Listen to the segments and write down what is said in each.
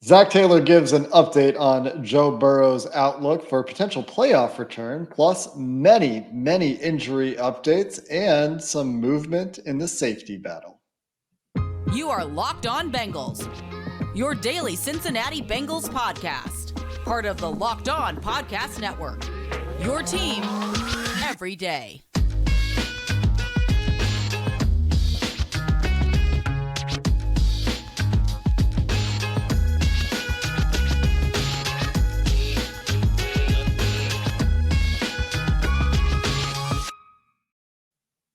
Zach Taylor gives an update on Joe Burrow's outlook for a potential playoff return, plus many injury updates and some movement in the safety battle. You are Locked On Bengals, your daily Cincinnati Bengals podcast, part of the Locked On Podcast Network, your team every day.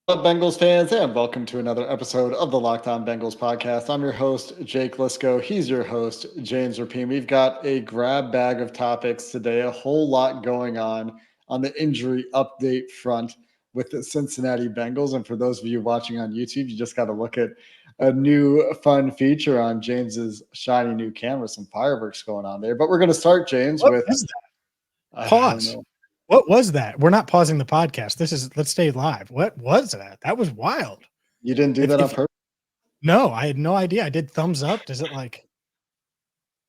What's up, Bengals fans, and welcome to another episode of the Locked On Bengals podcast. I'm your host, Jake Lisco. He's your host, James Rapine. We've got a grab bag of topics today, a whole lot going on the injury update front with the Cincinnati Bengals. And for those of you watching on YouTube, you just got to look at a new fun feature on James's shiny new camera, some fireworks going on there. But we're going to start, James, What with is that? Pause. What was that? We're not pausing the podcast. Let's stay live. What was that? That was wild. You didn't do that on purpose? No, I had no idea. I did thumbs up. Does it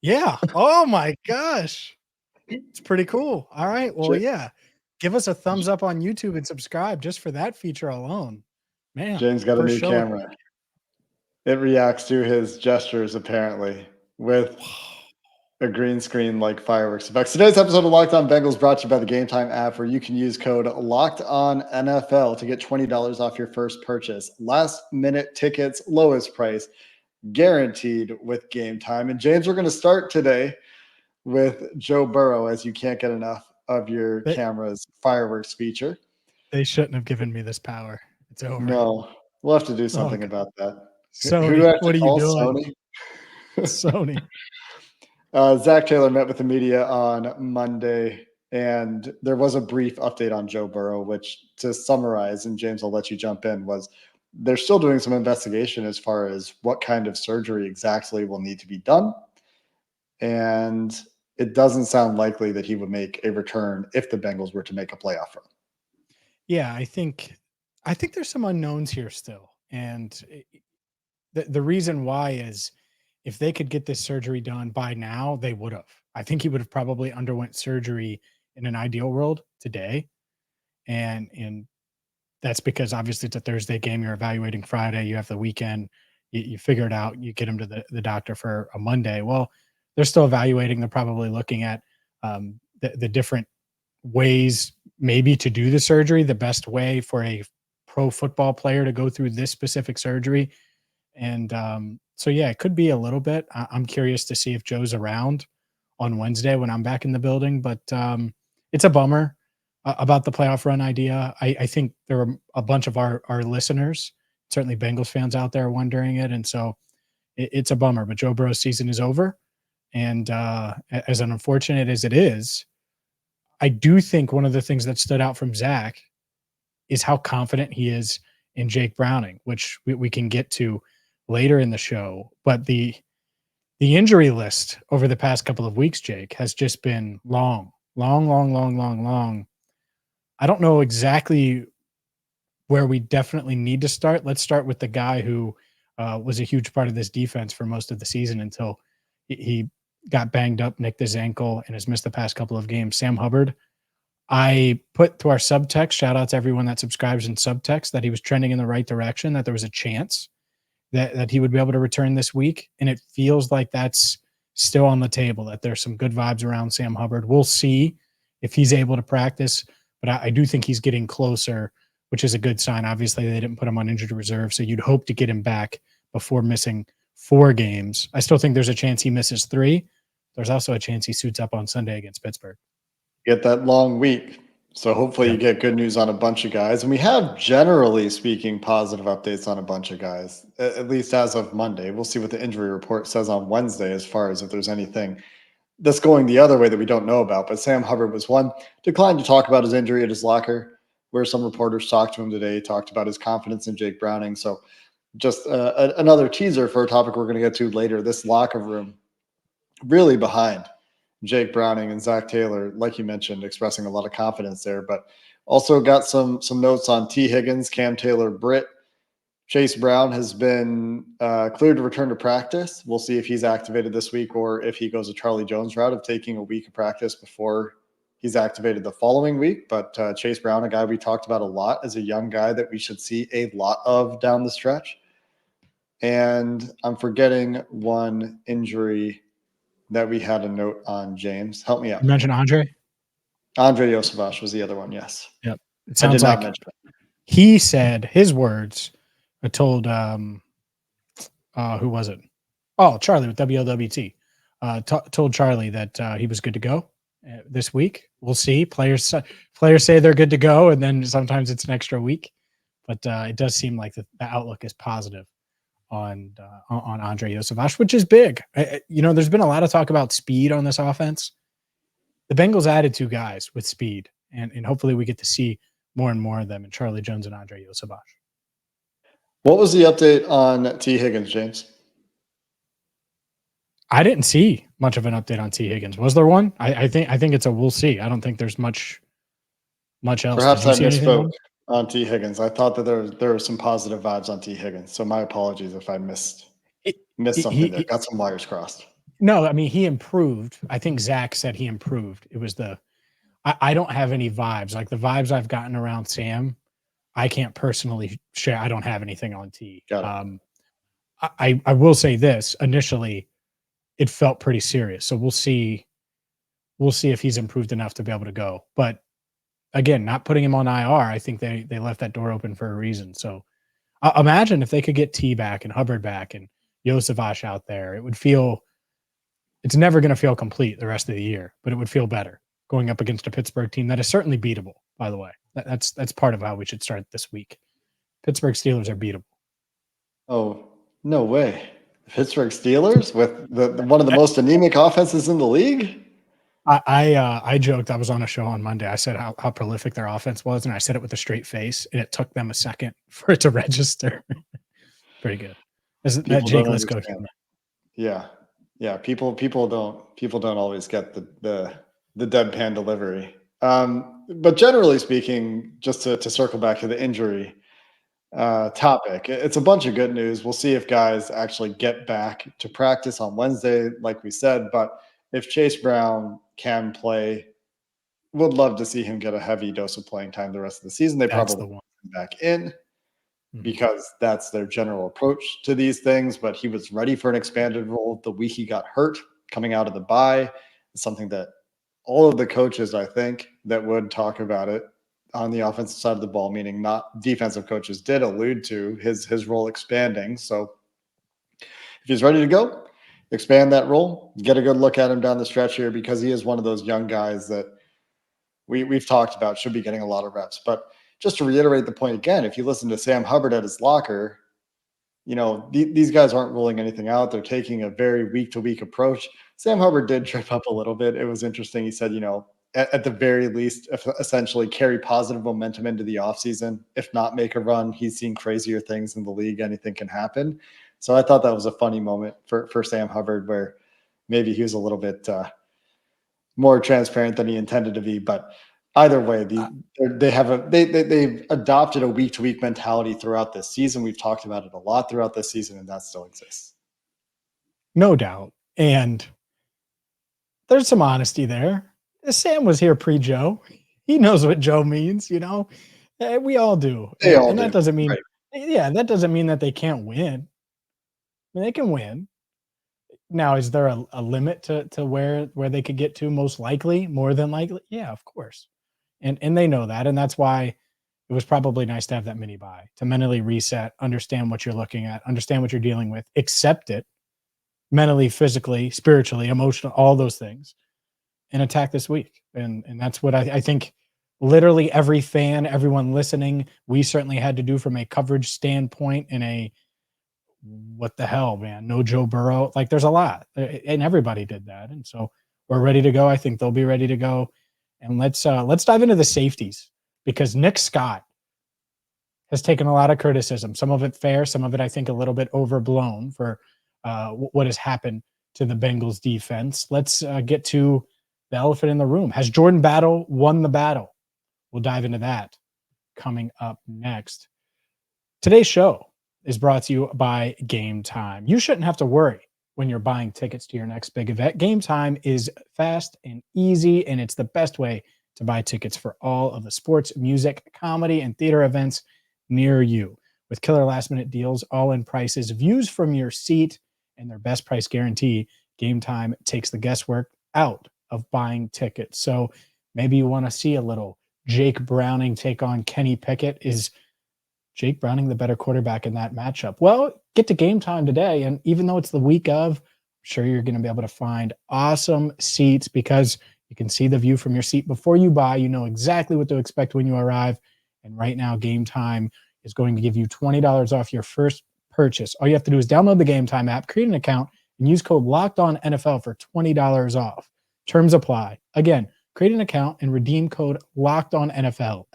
yeah. Oh my gosh. It's pretty cool. All right. Well, yeah. Give us a thumbs up on YouTube and subscribe just for that feature alone. Man. James got a new camera. It reacts to his gestures, apparently, with a green screen like fireworks effects. Today's episode of Locked On Bengals brought to you by the Gametime app, where you can use code LOCKEDONNFL to get $20 off your first purchase. Last minute tickets, lowest price, guaranteed with Gametime. And James, we're going to start today with Joe Burrow, as you can't get enough of your camera's fireworks feature. They shouldn't have given me this power. It's over. No, we'll have to do something about that. Sony, what are you doing? Sony. Zach Taylor met with the media on Monday, and there was a brief update on Joe Burrow, which, to summarize, and James, I'll let you jump in, was they're still doing some investigation as far as what kind of surgery exactly will need to be done. And it doesn't sound likely that he would make a return if the Bengals were to make a playoff run. Yeah, I think there's some unknowns here still. And the reason why is, if they could get this surgery done by now, they would have. I think he would have probably underwent surgery in an ideal world today. And that's because obviously it's a Thursday game. You're evaluating Friday. You have the weekend. You figure it out. You get him to the doctor for a Monday. Well, they're still evaluating. They're probably looking at the different ways maybe to do the surgery, the best way for a pro football player to go through this specific surgery. And so, yeah, it could be a little bit. I'm curious to see if Joe's around on Wednesday when I'm back in the building. But it's a bummer about the playoff run idea. I think there are a bunch of our listeners, certainly Bengals fans out there, wondering it. And so it's a bummer. But Joe Burrow's season is over. And as unfortunate as it is, I do think one of the things that stood out from Zach is how confident he is in Jake Browning, which we can get to later in the show. But the injury list over the past couple of weeks, Jake, has just been long. I don't know exactly where we definitely need to start. Let's start with the guy who was a huge part of this defense for most of the season until he got banged up, nicked his ankle, and has missed the past couple of games. Sam Hubbard. I put to our Subtext, shout out to everyone that subscribes in Subtext, that he was trending in the right direction, that there was a chance that he would be able to return this week. And it feels like that's still on the table, that there's some good vibes around Sam Hubbard. We'll see if he's able to practice, but I do think he's getting closer, which is a good sign. Obviously, they didn't put him on injured reserve, so you'd hope to get him back before missing 4 games. I still think there's a chance he misses 3. There's also a chance he suits up on Sunday against Pittsburgh. Get that long week. So hopefully you get good news on a bunch of guys. And we have, generally speaking, positive updates on a bunch of guys, at least as of Monday. We'll see what the injury report says on Wednesday as far as if there's anything that's going the other way that we don't know about. But Sam Hubbard was one. Declined to talk about his injury at his locker, where some reporters talked to him today, talked about his confidence in Jake Browning. So just another teaser for a topic we're going to get to later. This locker room really behind Jake Browning and Zach Taylor, like you mentioned, expressing a lot of confidence there, but also got some notes on Tee Higgins, Cam Taylor, Britt, Chase Brown has been cleared to return to practice. We'll see if he's activated this week or if he goes a Charlie Jones route of taking a week of practice before he's activated the following week. But Chase Brown, a guy we talked about a lot as a young guy that we should see a lot of down the stretch. And I'm forgetting one injury that we had a note on, James. Help me out. You mentioned Andrei Iosivas was the other one, yes. Yep. It I did sounds not like mention it. he said his words. I told who was it? Oh, Charlie with WLWT. Told Charlie that he was good to go this week. We'll see. Players say they're good to go, and then sometimes it's an extra week. But it does seem like the outlook is positive on Andrei Iosivas, which is big. There's been a lot of talk about speed on this offense. The Bengals added 2 guys with speed, and hopefully we get to see more and more of them in Charlie Jones and Andrei Iosivas. What was the update on Tee Higgins, James? I didn't see much of an update on Tee Higgins. Was there one? I think it's a we'll see. I don't think there's much else. Perhaps I misspoke on Tee Higgins. I thought that there were some positive vibes on Tee Higgins. So my apologies if I missed something there. Got some wires crossed. No, I mean, he improved. I think Zach said he improved. It was I don't have any vibes. Like the vibes I've gotten around Sam, I can't personally share. I don't have anything on T. I will say this. Initially, it felt pretty serious. So we'll see if he's improved enough to be able to go. But again, not putting him on IR, I think they left that door open for a reason. So imagine if they could get T back and Hubbard back and Iosivas out there. It's never going to feel complete the rest of the year, but it would feel better going up against a Pittsburgh team that is certainly beatable, by the way. That's part of how we should start this week. Pittsburgh Steelers are beatable. Oh, no way. The Pittsburgh Steelers with one of the most anemic offenses in the league? I joked. I was on a show on Monday. I said how prolific their offense was, and I said it with a straight face, and it took them a second for it to register. Pretty good. That Jake Lisco. Yeah. People don't always get the deadpan delivery. But generally speaking, just to circle back to the injury topic, it's a bunch of good news. We'll see if guys actually get back to practice on Wednesday, like we said. But if Chase Brown can play, would love to see him get a heavy dose of playing time the rest of the season. They probably want him back in because that's their general approach to these things. But he was ready for an expanded role the week he got hurt coming out of the bye. It's something that all of the coaches, I think, that would talk about it on the offensive side of the ball, meaning not defensive coaches, did allude to his role expanding. So if he's ready to go, expand that role, get a good look at him down the stretch here, because he is one of those young guys that we've talked about should be getting a lot of reps. But just to reiterate the point again, if you listen to Sam Hubbard at his locker, these guys aren't ruling anything out. They're taking a very week-to-week approach. Sam Hubbard did trip up a little bit. It was interesting. He said, at the very least, essentially carry positive momentum into the offseason. If not make a run, he's seen crazier things in the league. Anything can happen. So I thought that was a funny moment for Sam Hubbard, where maybe he was a little bit more transparent than he intended to be. But either way, they've adopted a week-to-week mentality throughout this season. We've talked about it a lot throughout this season, and that still exists. No doubt. And there's some honesty there. Sam was here pre-Joe. He knows what Joe means, We all do. That doesn't mean, that doesn't mean that they can't win. I mean, they can win. Now, is there a limit to where they could get to? Most likely, more than likely, yeah, of course. And they know that, and that's why it was probably nice to have that mini bye to mentally reset, understand what you're looking at, understand what you're dealing with, accept it mentally, physically, spiritually, emotional, all those things, and attack this week. And that's what I think literally every fan, everyone listening, we certainly had to do from a coverage standpoint and a what the hell, man, no Joe Burrow. Like there's a lot, and everybody did that. And so we're ready to go. I think they'll be ready to go. And let's dive into the safeties, because Nick Scott has taken a lot of criticism, some of it fair, some of it I think a little bit overblown for what has happened to the Bengals defense. Let's get to the elephant in the room. Has Jordan Battle won the battle? We'll dive into that coming up next. Today's show is brought to you by Gametime. You shouldn't have to worry when you're buying tickets to your next big event. Gametime is fast and easy, and it's the best way to buy tickets for all of the sports, music, comedy, and theater events near you. With killer last-minute deals, all-in prices, views from your seat, and their best price guarantee, Gametime takes the guesswork out of buying tickets. So maybe you want to see a little Jake Browning take on Kenny Pickett. Is Jake Browning the better quarterback in that matchup? Well, get to Gametime today. And even though it's the week of, I'm sure you're going to be able to find awesome seats because you can see the view from your seat before you buy. You know exactly what to expect when you arrive. And right now, Gametime is going to give you $20 off your first purchase. All you have to do is download the Gametime app, create an account, and use code LOCKEDONNFL for $20 off. Terms apply. Again, create an account and redeem code LOCKEDONNFL,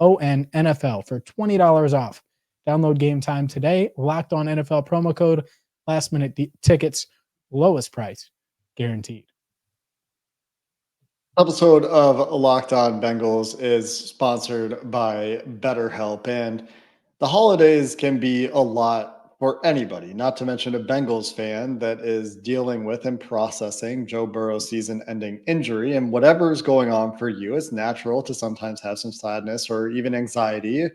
LOCKEDONNFL for $20 off. Download Gametime today. Locked On NFL promo code, last minute tickets, lowest price guaranteed. Episode of Locked On Bengals is sponsored by BetterHelp, and the holidays can be a lot for anybody, not to mention a Bengals fan that is dealing with and processing Joe Burrow's season-ending injury. And whatever's going on for you, it's natural to sometimes have some sadness or even anxiety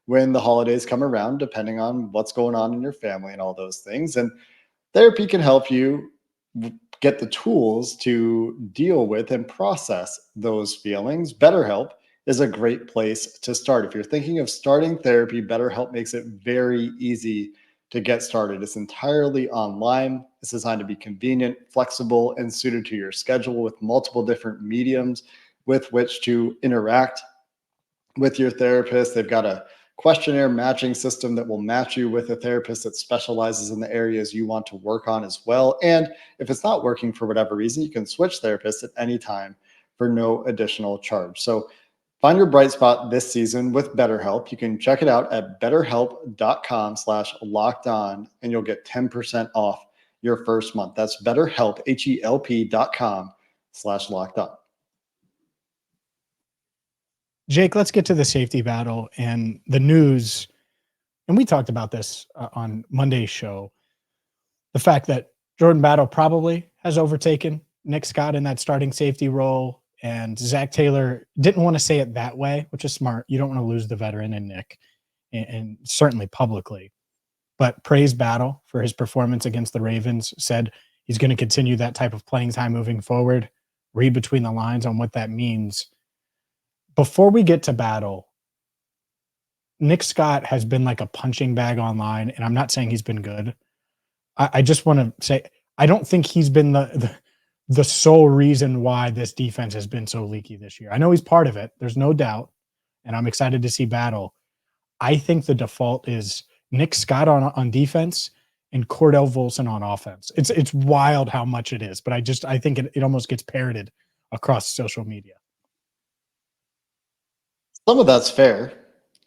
when the holidays come around, depending on what's going on in your family and all those things. And therapy can help you get the tools to deal with and process those feelings. BetterHelp is a great place to start. If you're thinking of starting therapy, BetterHelp makes it very easy to get started. It's entirely online. It's designed to be convenient, flexible, and suited to your schedule with multiple different mediums with which to interact with your therapist. They've got a questionnaire matching system that will match you with a therapist that specializes in the areas you want to work on as well. And if it's not working for whatever reason, you can switch therapists at any time for no additional charge. So find your bright spot this season with BetterHelp. You can check it out at betterhelp.com/lockedon, and you'll get 10% off your first month. That's BetterHelp, HELP.com/lockedon. Jake, let's get to the safety battle and the news. And we talked about this on Monday's show. The fact that Jordan Battle probably has overtaken Nick Scott in that starting safety role. And Zach Taylor didn't want to say it that way, which is smart. You don't want to lose the veteran in Nick, and certainly publicly. But praised Battle for his performance against the Ravens, said he's going to continue that type of playing time moving forward. Read between the lines on what that means. Before we get to Battle, Nick Scott has been like a punching bag online, and I'm not saying he's been good. I just want to say I don't think he's been the sole reason why this defense has been so leaky this year. I know he's part of it. There's no doubt, and I'm excited to see Battle. I think the default is Nick Scott on defense and Cordell Volson on offense. It's wild how much it is, but I think it almost gets parroted across social media. Some of that's fair.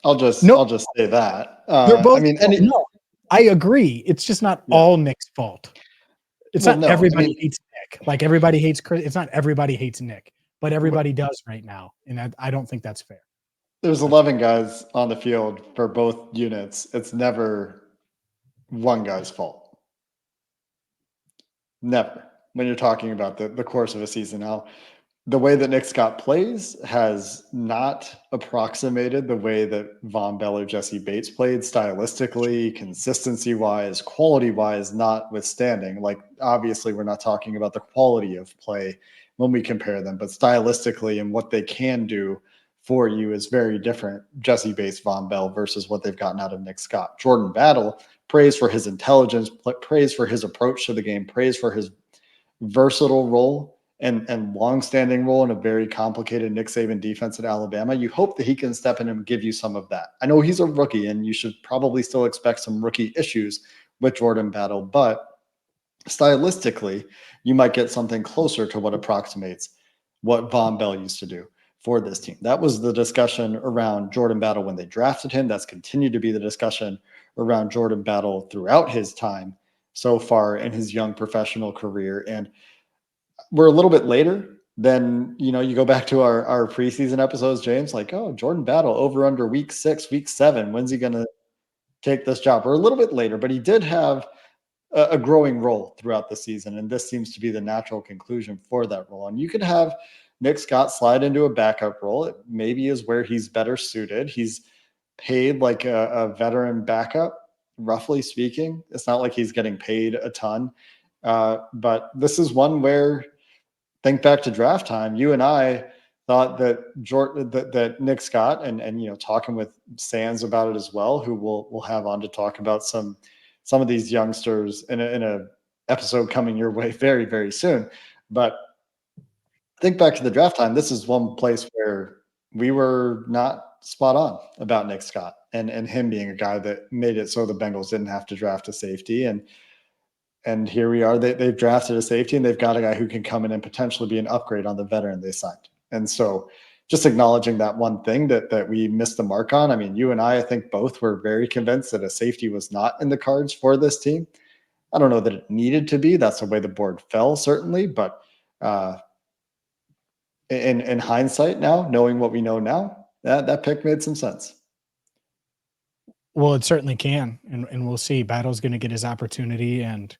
I'll just say that. They're both. I mean, No, I agree. It's just not all Nick's fault. It's not everybody hates Nick. Like everybody hates Chris. It's not everybody hates Nick, but everybody does right now, and I don't think that's fair. There's 11 guys on the field for both units. It's never one guy's fault. Never. When you're talking about the course of a season. Now, the way that Nick Scott plays has not approximated the way that Von Bell or Jesse Bates played stylistically, consistency-wise, quality-wise, notwithstanding. Like, obviously, we're not talking about the quality of play when we compare them, but stylistically and what they can do for you is very different. Jesse Bates, Von Bell versus what they've gotten out of Nick Scott. Jordan Battle, praise for his intelligence, praise for his approach to the game, praise for his versatile role and long-standing role in a very complicated Nick Saban defense at Alabama. You hope that he can step in and give you some of that. I know he's a rookie, and you should probably still expect some rookie issues with Jordan Battle, but stylistically, you might get something closer to what approximates what Von Bell used to do for this team. That was the discussion around Jordan Battle when they drafted him. That's continued to be the discussion around Jordan Battle throughout his time so far in his young professional career. And we're a little bit later than, you go back to our preseason episodes, James, like, oh, Jordan Battle over under week 6, week 7. When's he going to take this job, or a little bit later, but he did have a growing role throughout the season. And this seems to be the natural conclusion for that role. And you could have Nick Scott slide into a backup role. It maybe is where he's better suited. He's paid like a veteran backup, roughly speaking. It's not like he's getting paid a ton. But this is one where, think back to draft time, you and I thought that that Nick Scott and talking with Sands about it as well, who we'll have on to talk about some of these youngsters in a episode coming your way very, very soon. But think back to the draft time. This is one place where we were not spot on about Nick Scott and him being a guy that made it so the Bengals didn't have to draft a safety. And here we are. They've drafted a safety, and they've got a guy who can come in and potentially be an upgrade on the veteran they signed. And so just acknowledging that one thing that we missed the mark on. I mean, you and I think both were very convinced that a safety was not in the cards for this team. I don't know that it needed to be. That's the way the board fell, certainly. But in hindsight now, knowing what we know now, that pick made some sense. Well, it certainly can. And we'll see. Battle's going to get his opportunity. And,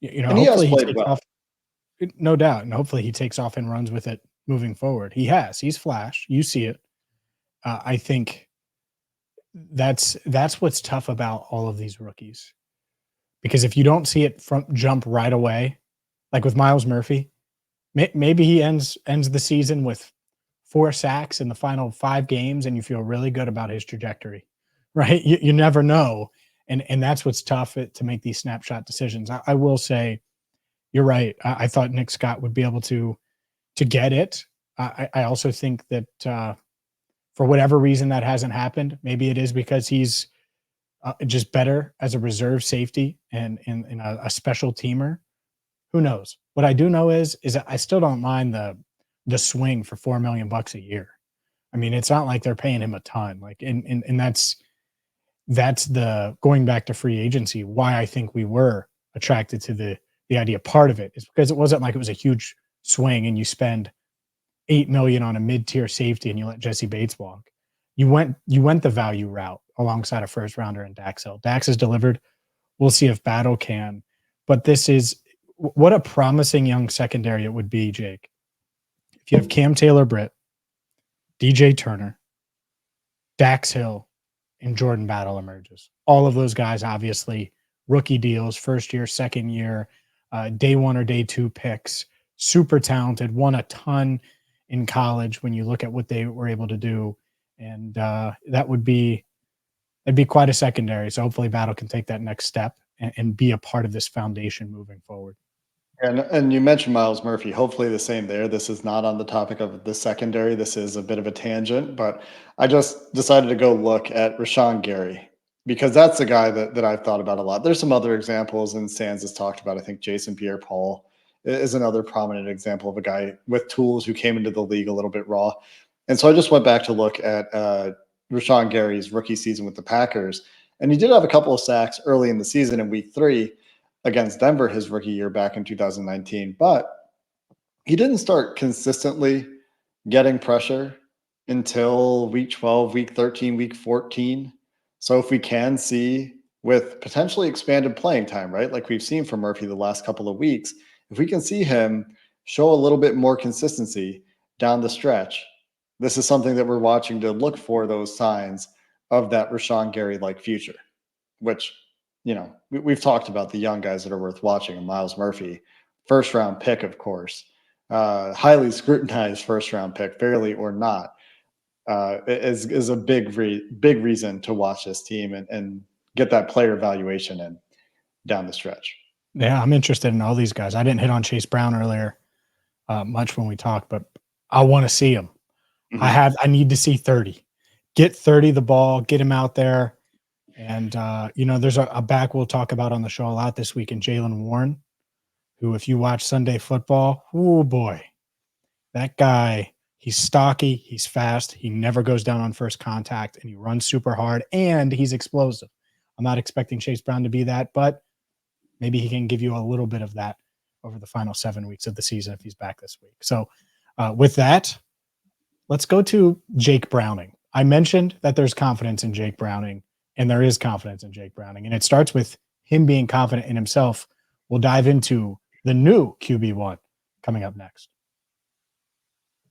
And he has hopefully he played takes well. off. No doubt. And hopefully he takes off and runs with it moving forward. He's flash. You see it. I think that's what's tough about all of these rookies, because if you don't see it from jump right away, like with Myles Murphy, maybe he ends the season with 4 sacks in the final 5 games, and you feel really good about his trajectory, right? You never know, and that's what's tough to make these snapshot decisions. I will say, you're right. I thought Nick Scott would be able to get it. I also think that for whatever reason that hasn't happened. Maybe it is because he's just better as a reserve safety and a special teamer. Who knows? What I do know is I still don't mind the swing for $4 million a year. I mean, it's not like they're paying him a ton. Like, and that's the going back to free agency. Why I think we were attracted to the idea. Part of it is because it wasn't like it was a huge swing and you spend $8 million on a mid-tier safety and you let Jesse Bates walk. You went the value route alongside a first rounder in Dax Hill. Dax has delivered. We'll see if Battle can. But this is what a promising young secondary it would be, Jake. If you have Cam Taylor-Britt, DJ Turner, Dax Hill, and Jordan Battle emerges. All of those guys, obviously, rookie deals, first year, second year, day 1 or day 2 picks, super talented, won a ton in college when you look at what they were able to do. And that'd be quite a secondary. So hopefully Battle can take that next step and be a part of this foundation moving forward. And you mentioned Myles Murphy. Hopefully the same there. This is not on the topic of the secondary. This is a bit of a tangent, but I just decided to go look at Rashawn Gary, because that's a guy that I've thought about a lot. There's some other examples, and Sands has talked about. I think Jason Pierre-Paul is another prominent example of a guy with tools who came into the league a little bit raw. And so I just went back to look at Rashawn Gary's rookie season with the Packers, and he did have a couple of sacks early in the season in week 3 against Denver his rookie year back in 2019. But he didn't start consistently getting pressure until week 12, week 13, week 14. So if we can see, with potentially expanded playing time, right, like we've seen from Murphy the last couple of weeks, if we can see him show a little bit more consistency down the stretch, this is something that we're watching to look for those signs of that Rashawn Gary-like future, which, we've talked about the young guys that are worth watching. And Myles Murphy, first round pick, of course, highly scrutinized first round pick, fairly or not, is a big reason to watch this team and get that player evaluation in down the stretch. Yeah, I'm interested in all these guys. I didn't hit on Chase Brown earlier much when we talked, but I want to see him. Mm-hmm. I need to see 30. Get 30 the ball, get him out there. And, there's a back we'll talk about on the show a lot this week in Jaylen Warren, who, if you watch Sunday football, oh boy, that guy, he's stocky, he's fast, he never goes down on first contact, and he runs super hard, and he's explosive. I'm not expecting Chase Brown to be that, but maybe he can give you a little bit of that over the final 7 weeks of the season if he's back this week. So with that, let's go to Jake Browning. I mentioned that there's confidence in Jake Browning And there is confidence in Jake Browning. And it starts with him being confident in himself. We'll dive into the new QB1 coming up next.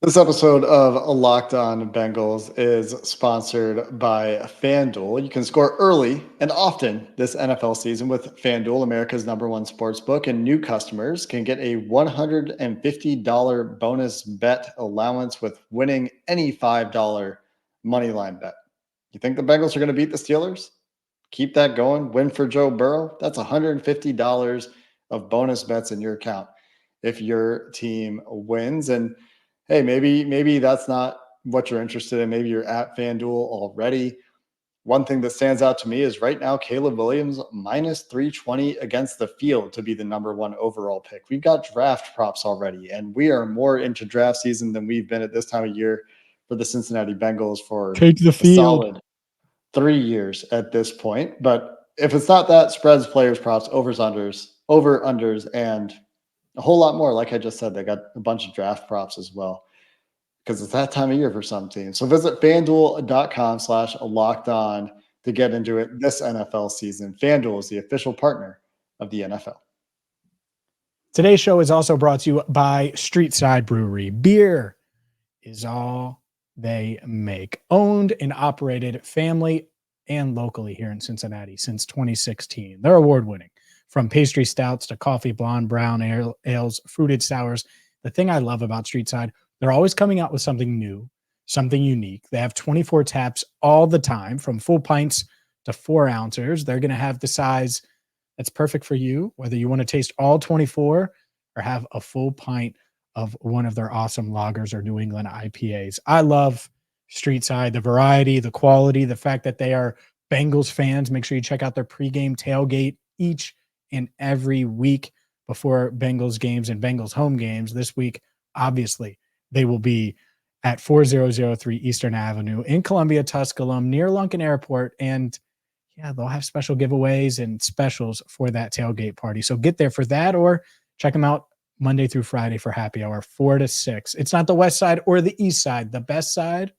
This episode of Locked On Bengals is sponsored by FanDuel. You can score early and often this NFL season with FanDuel, America's #1 sportsbook, and new customers can get a $150 bonus bet allowance with winning any $5 moneyline bet. You think the Bengals are going to beat the Steelers? Keep that going. Win for Joe Burrow. That's $150 of bonus bets in your account if your team wins. And hey, maybe that's not what you're interested in. Maybe you're at FanDuel already. One thing that stands out to me is right now, Caleb Williams -320 against the field to be the #1 overall pick. We've got draft props already, and we are more into draft season than we've been at this time of year for the Cincinnati Bengals for Take the a field. solid 3 years at this point. But if it's not that, spreads, players, props, overs, unders, over-unders, and a whole lot more. Like I just said, they got a bunch of draft props as well because it's that time of year for some teams. So visit FanDuel.com/lockedon to get into it this NFL season. FanDuel is the official partner of the NFL. Today's show is also brought to you by Streetside Brewery. Beer is all they make. Owned and operated family and locally here in Cincinnati since 2016. They're award-winning. From pastry stouts to coffee, blonde, brown ales, fruited sours. The thing I love about Streetside, they're always coming out with something new, something unique. They have 24 taps all the time, from full pints to 4 ounces. They're going to have the size that's perfect for you, whether you want to taste all 24 or have a full pint of one of their awesome lagers or New England IPAs. I love Streetside, the variety, the quality, the fact that they are Bengals fans. Make sure you check out their pregame tailgate each and every week before Bengals games and Bengals home games. This week, obviously, they will be at 4003 Eastern Avenue in Columbia, Tusculum, near Lunken Airport. And yeah, they'll have special giveaways and specials for that tailgate party. So get there for that, or check them out Monday through Friday for happy hour, 4 to 6. It's not the west side or the east side. The best side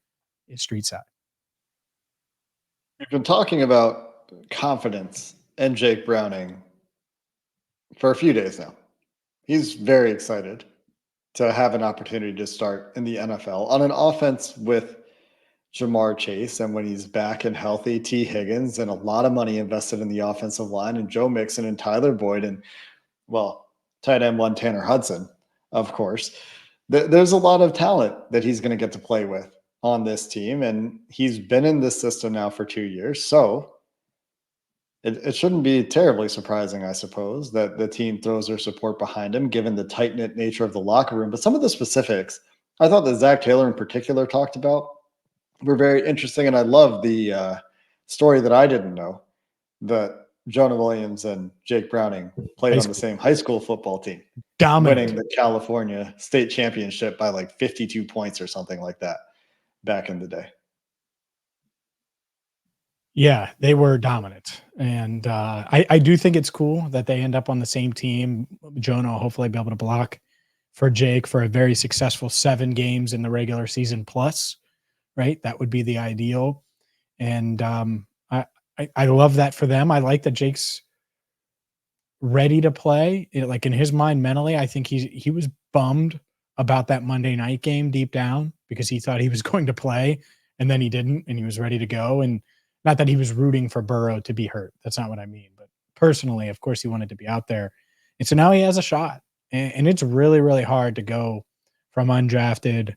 is Streetside. We've been talking about confidence and Jake Browning for a few days now. He's very excited to have an opportunity to start in the NFL on an offense with Jamar Chase, and when he's back and healthy, Tee Higgins, and a lot of money invested in the offensive line, and Joe Mixon and Tyler Boyd, and well, tight end 1 Tanner Hudson, of course. There's a lot of talent that he's going to get to play with on this team, and he's been in this system now for 2 years. So it shouldn't be terribly surprising, I suppose, that the team throws their support behind him, given the tight-knit nature of the locker room. But some of the specifics, I thought that Zach Taylor in particular talked about, were very interesting. And I love the story that I didn't know, that Jonah Williams and Jake Browning played on the same high school football team, winning the California state championship by like 52 points or something like that back in the day. Yeah, they were dominant. And I do think it's cool that they end up on the same team. Jonah will hopefully be able to block for Jake for a very successful 7 games in the regular season plus, right? That would be the ideal. And I love that for them. I like that Jake's ready to play. Like in his mind mentally, I think he was bummed about that Monday night game deep down because he thought he was going to play and then he didn't, and he was ready to go. And not that he was rooting for Burrow to be hurt. That's not what I mean. But personally, of course, he wanted to be out there. And so now he has a shot. And it's really, really hard to go from undrafted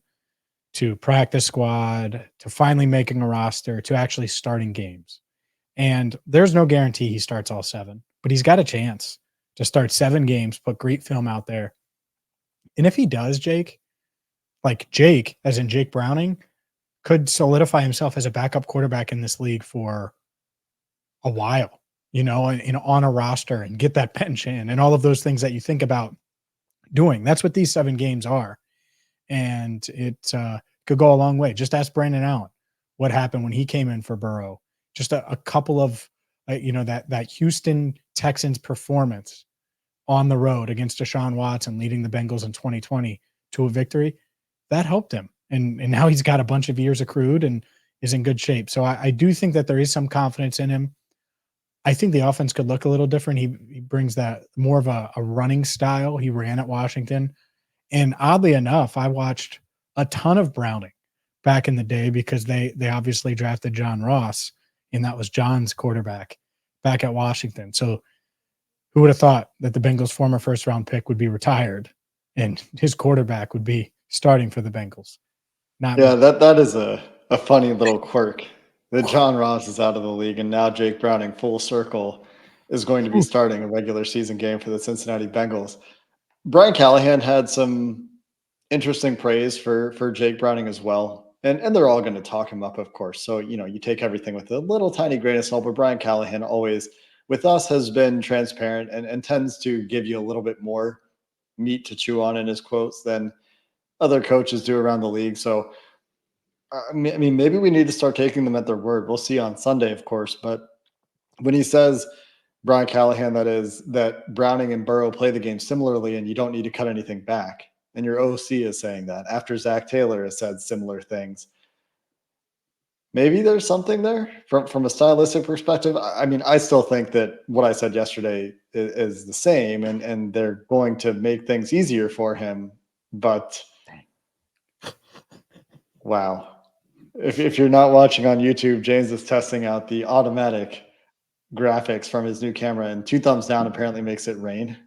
to practice squad to finally making a roster to actually starting games. And there's no guarantee he starts all 7, but he's got a chance to start 7 games, put great film out there. And if he does, Jake, as in Jake Browning, could solidify himself as a backup quarterback in this league for a while, on a roster, and get that bench in and all of those things that you think about doing. That's what these 7 games are. And it could go a long way. Just ask Brandon Allen what happened when he came in for Burrow. Just a couple of, that Houston Texans performance on the road against Deshaun Watson, leading the Bengals in 2020 to a victory, that helped him. And now he's got a bunch of years accrued, and is in good shape. So I do think that there is some confidence in him. I think the offense could look a little different. He brings that more of a running style. He ran at Washington. And oddly enough, I watched a ton of Browning back in the day because they obviously drafted John Ross, and that was John's quarterback back at Washington. So who would have thought that the Bengals' former first-round pick would be retired and his quarterback would be starting for the Bengals? Not Yeah, me. that is a funny little quirk that John Ross is out of the league, and now Jake Browning, full circle, is going to be Oof. starting a regular season game for the Cincinnati Bengals. Brian Callahan had some interesting praise for Jake Browning as well. And they're all going to talk him up, of course. So, you take everything with a little tiny grain of salt, but Brian Callahan always with us has been transparent and tends to give you a little bit more meat to chew on in his quotes than other coaches do around the league. So, I mean, maybe we need to start taking them at their word. We'll see on Sunday, of course. But when he says, Brian Callahan, that is, that Browning and Burrow play the game similarly and you don't need to cut anything back. And your OC is saying that after Zach Taylor has said similar things. Maybe there's something there from a stylistic perspective. I mean, I still think that what I said yesterday is the same, and they're going to make things easier for him. But wow. If you're not watching on YouTube, James is testing out the automatic graphics from his new camera, and 2 thumbs down apparently makes it rain,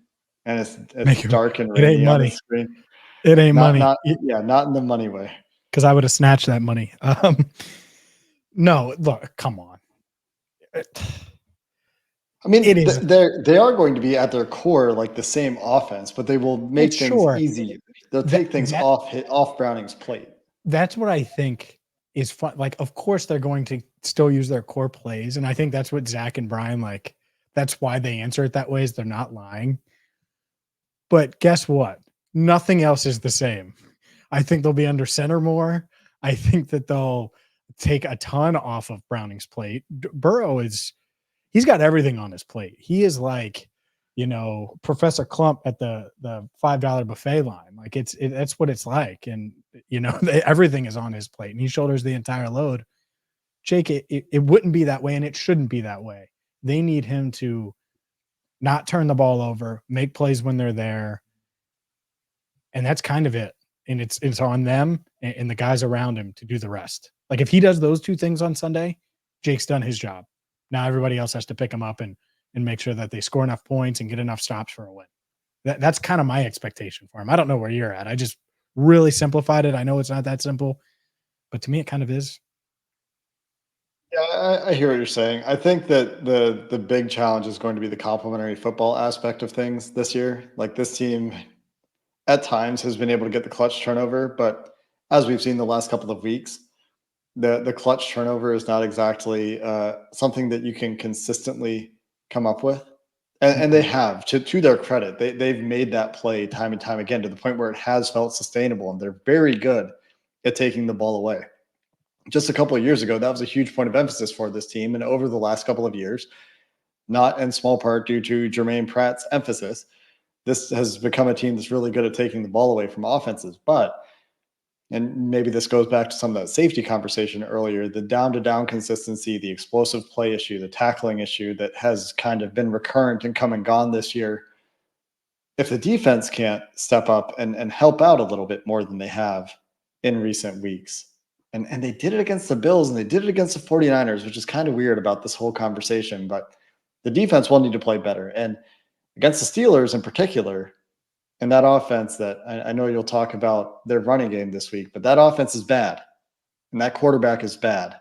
and it's dark and It ain't rainy on the money. screen. It ain't Not money. not in the money way. Because I would have snatched that money. No, look, come on. I mean, It is. they are going to be at their core like the same offense, but they will make things Sure. easy. They'll take things off Browning's plate. That's what I think is fun. Like, of course, they're going to still use their core plays, and I think that's what Zach and Brian like. That's why they answer it that way. Is they're not lying. But guess what? Nothing else is the same. I think they'll be under center more. I think that they'll take a ton off of Browning's plate. Burrow he's got everything on his plate. He is like, Professor Clump at the $5 buffet line. Like that's what it's like. And, everything is on his plate and he shoulders the entire load. Jake, it wouldn't be that way and it shouldn't be that way. They need him to not turn the ball over, make plays when they're there. And that's kind of it. And it's on them and the guys around him to do the rest. Like if he does those 2 things on Sunday, Jake's done his job. Now everybody else has to pick him up and make sure that they score enough points and get enough stops for a win. That's kind of my expectation for him. I don't know where you're at. I just really simplified it. I know it's not that simple, but to me it kind of is. Yeah, I hear what you're saying. I think that the big challenge is going to be the complementary football aspect of things this year. Like this team at times has been able to get the clutch turnover, but as we've seen the last couple of weeks, the clutch turnover is not exactly something that you can consistently come up with. And they have, to their credit, they've made that play time and time again to the point where it has felt sustainable, and they're very good at taking the ball away. Just a couple of years ago, that was a huge point of emphasis for this team. And over the last couple of years, not in small part due to Jermaine Pratt's emphasis, this has become a team that's really good at taking the ball away from offenses. But, and maybe this goes back to some of that safety conversation earlier, the down-to-down consistency, the explosive play issue, the tackling issue that has kind of been recurrent and come and gone this year. If the defense can't step up and help out a little bit more than they have in recent weeks, and they did it against the Bills and they did it against the 49ers, which is kind of weird about this whole conversation, but the defense will need to play better. And against the Steelers in particular, and that offense that I know you'll talk about their running game this week, but that offense is bad and that quarterback is bad.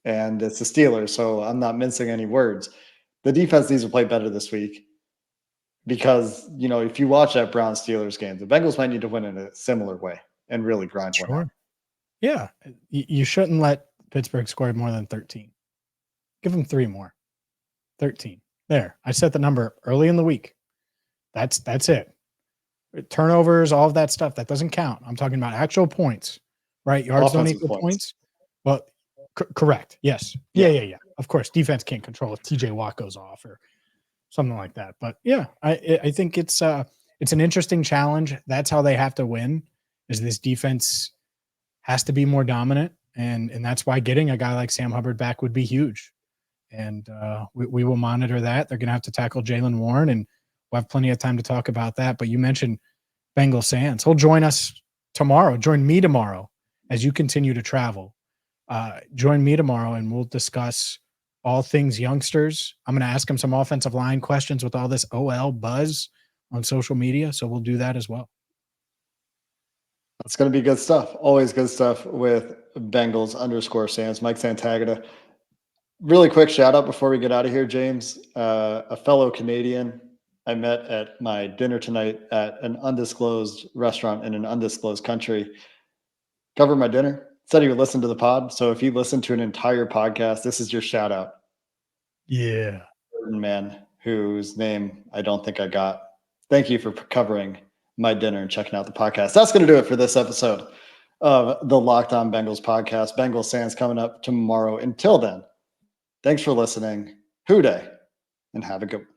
And it's the Steelers, so I'm not mincing any words. The defense needs to play better this week because, if you watch that Browns Steelers game, the Bengals might need to win in a similar way and really grind one out. Yeah. You shouldn't let Pittsburgh score more than 13. Give them 3 more. 13. There. I set the number early in the week. That's it. Turnovers, all of that stuff, that doesn't count. I'm talking about actual points, right? Yards don't equal points. Well, correct. Yes. Yeah. Of course, defense can't control if TJ Watt goes off or something like that. But yeah, I think it's an interesting challenge. That's how they have to win, is this defense has to be more dominant. And that's why getting a guy like Sam Hubbard back would be huge. And we will monitor that. They're going to have to tackle Jaylen Warren, and we'll have plenty of time to talk about that. But you mentioned Bengal Sands. He'll join us tomorrow. Join me tomorrow as you continue to travel. Join me tomorrow, and we'll discuss all things youngsters. I'm going to ask him some offensive line questions with all this OL buzz on social media. So we'll do that as well. That's going to be good stuff. Always good stuff with Bengals_Sands. Mike Santagata. Really quick shout out before we get out of here, James. A fellow Canadian I met at my dinner tonight at an undisclosed restaurant in an undisclosed country. Covered my dinner. Said he would listen to the pod. So if you listen to an entire podcast, this is your shout out. Yeah. Man, whose name I don't think I got. Thank you for covering my dinner and checking out the podcast. That's going to do it for this episode of the Locked On Bengals podcast. Bengals Sands coming up tomorrow. Until then, thanks for listening. Hoo day, and have a good one.